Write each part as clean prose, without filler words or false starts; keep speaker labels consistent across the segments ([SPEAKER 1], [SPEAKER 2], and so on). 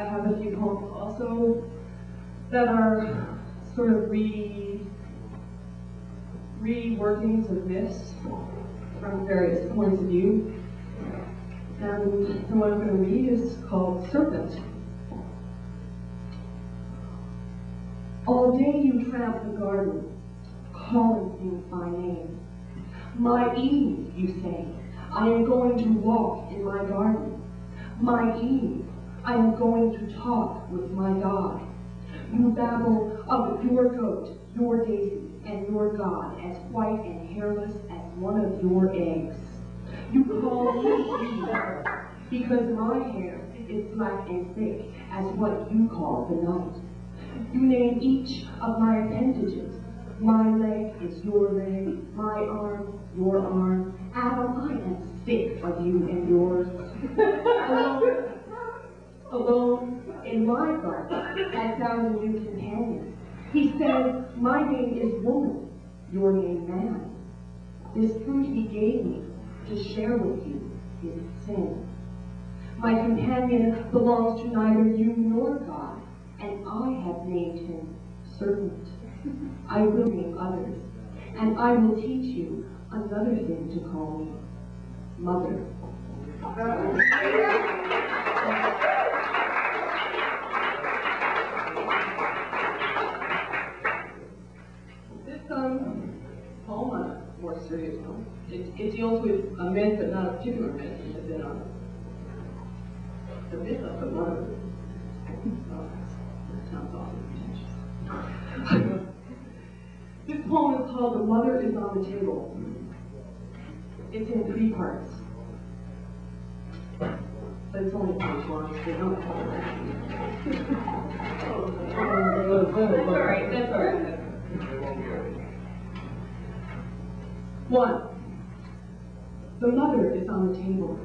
[SPEAKER 1] I have a few poems also that are sort of reworkings of myths from various points of view. And the one I'm going to read is called Serpent. All day you tramp the garden, calling things by name. My Eve, you say, I am going to walk in my garden. My Eve, I am going to talk with my God. You babble of your goat, your daisy, and your God as white and hairless as one of your eggs. You call me Eve because my hair is black and thick as what you call the night. You name each of my appendages. My leg is your leg, my arm, your arm. Adam, I am sick of you and yours. Alone in my garden, I found a new companion. He said, my name is woman, your name man. This fruit he gave me to share with you is sin. My companion belongs to neither you nor God, and I have named him Serpent. I will name others, and I will teach you another thing to call me, Mother. This poem, a more serious poem, it deals with a myth, but not a particular myth, as in the myth of the mother. That sounds awfully pretentious. This poem is called The Mother is on the Table. It's in 3 parts. But it's only a page long, so don't have That's all right, that's all right. 1. The mother is on the table.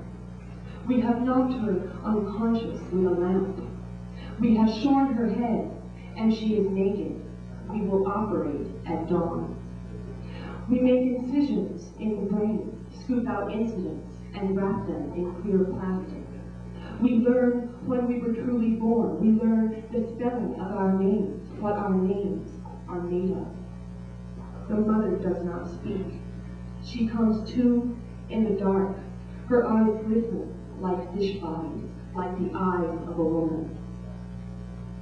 [SPEAKER 1] We have knocked her unconscious with a lamp. We have shorn her head, and she is naked. We will operate at dawn. We make incisions in the brain, scoop out incidents, and wrap them in clear plastic. We learn when we were truly born. We learn the spelling of our names, what our names are made of. The mother does not speak. She comes to in the dark. Her eyes glisten like fish bodies, like the eyes of a woman.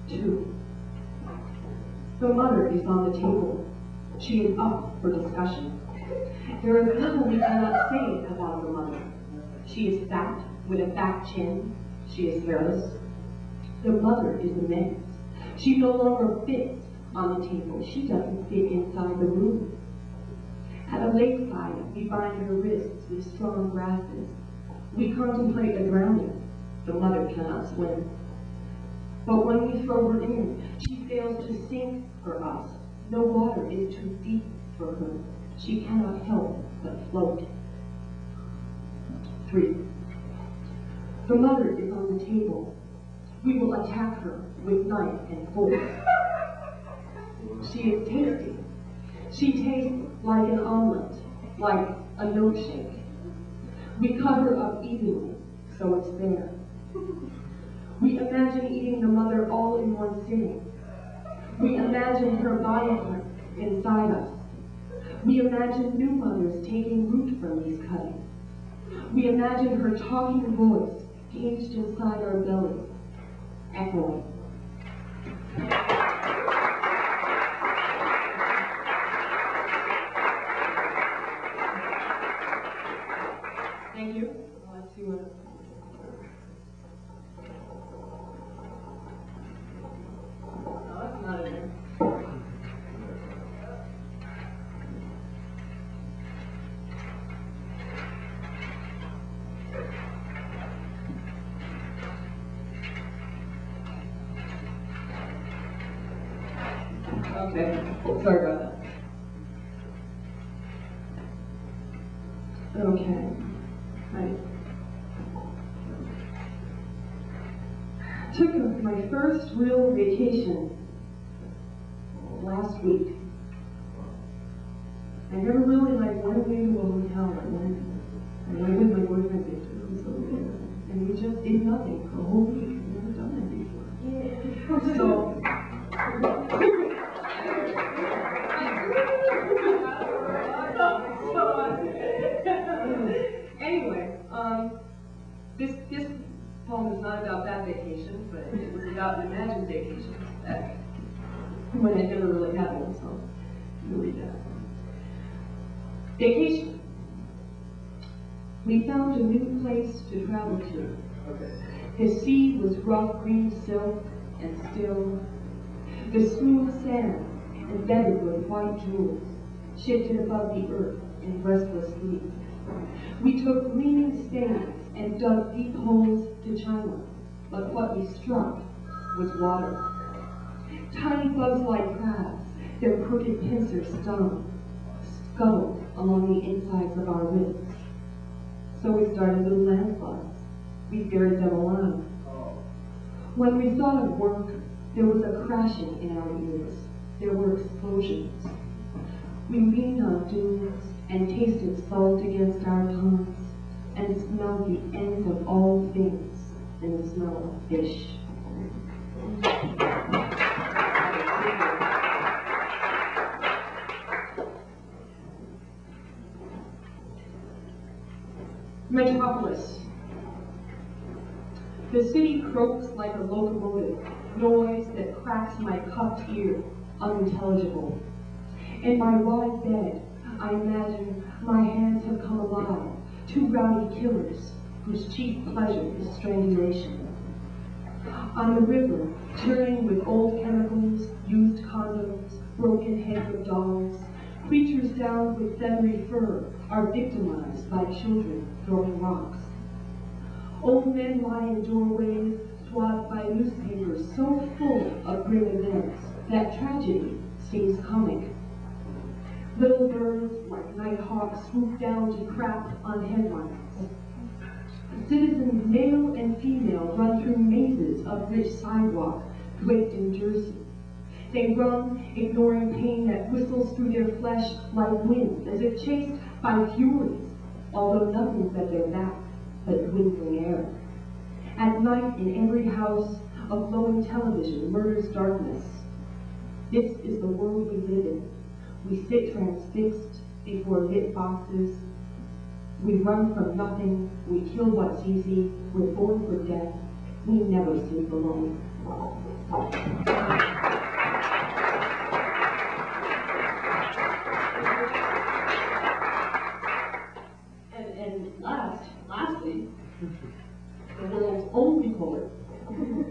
[SPEAKER 1] 2. The mother is on the table. She is up for discussion. There is little we cannot say about the mother. She is fat, with a fat chin. She is hairless. The mother is immense. She no longer fits on the table. She doesn't fit inside the room. At a lakeside, we bind her wrists with strong grasses. We contemplate a drowning. The mother cannot swim. But when we throw her in, she fails to sink for us. No water is too deep for her. She cannot help but float. 3. The mother is on the table. We will attack her with knife and fork. She is tasty. She tastes like an omelet, like a milkshake. We cut her up evenly, so it's there. We imagine eating the mother all in one sitting. We imagine her body parts inside us. We imagine new mothers taking root from these cuttings. We imagine her talking voice caged inside our bellies, echoing. Thank you. Let's see what. No, that's not in there. Okay, sorry about that. Okay, I took my first real vacation last week. I never really went away to a hotel. I went with my boyfriend Victor, and we just did nothing for a whole week. I've never done that before. So, anyway, this poem is not about that vacation, but it was about an imagined vacation that when I never really had one, so you read that. Vacation. We found a new place to travel to. The sea was rough green silk and still. The smooth sand embedded with white jewels shifted above the earth in restless sleep. We took leaning stands and dug deep holes to China, but what we struck was water. Tiny bugs-like crabs, their crooked pincers stung, scuttled along the insides of our ribs. So we started little landslides. We buried them alive. When we thought of work, there was a crashing in our ears. There were explosions. We leaned on dunes and tasted salt against our tongues and smelled the ends of all things and the smell of fish. Metropolis. The city croaks like a locomotive, noise that cracks my cupped ear, unintelligible. In my wide bed, I imagine my hands have come alive, two rowdy killers whose chief pleasure is strangulation. On the river, churning with old chemicals, used condoms, broken heads of dolls, creatures downed with feathery fur are victimized by children throwing rocks. Old men lie in doorways swathed by newspapers so full of grim events that tragedy seems comic. Little birds like nighthawks swoop down to crap on headlines. Citizens male and female run through mazes of rich sidewalk draped in jersey. They run, ignoring pain that whistles through their flesh like wind, as if chased by furies, although nothing's at their back but dwindling air. At night, in every house, a glowing television murders darkness. This is the world we live in. We sit transfixed before lit boxes. We run from nothing. We kill what's easy. We're born for death. We never sleep alone. Lastly, the world's only poet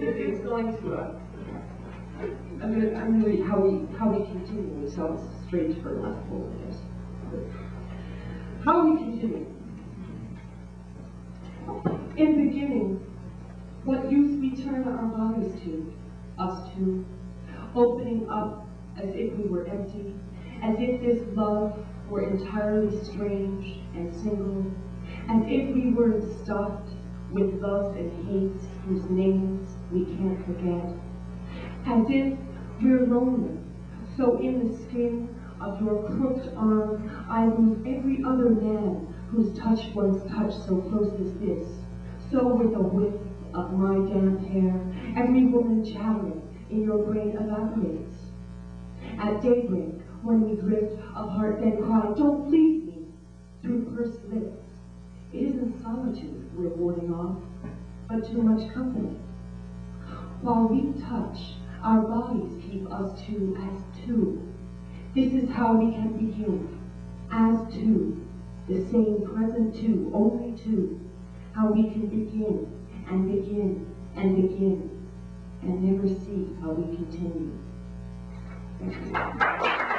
[SPEAKER 1] is going to. I'm going to read how we continue. It sounds strange for a last poet, I guess. How we continue. In the beginning, what use we turn our bodies to, us two, opening up as if we were empty, as if this love were entirely strange and single, as if we were stuffed with loves and hates whose names we can't forget, as if we're lonely, so in the skin of your crooked arm I lose every other man whose touch once touched so close as this, so with a whiff of my damp hair, every woman chattering in your brain evaporates. At daybreak, when we drift apart, then cry, "Don't leave me," through pursed lips. It isn't solitude we're warding off, but too much company. While we touch, our bodies keep us two as two. This is how we can begin, as two, the same present two, only two. How we can begin and begin and begin and never see how we continue. Thank you.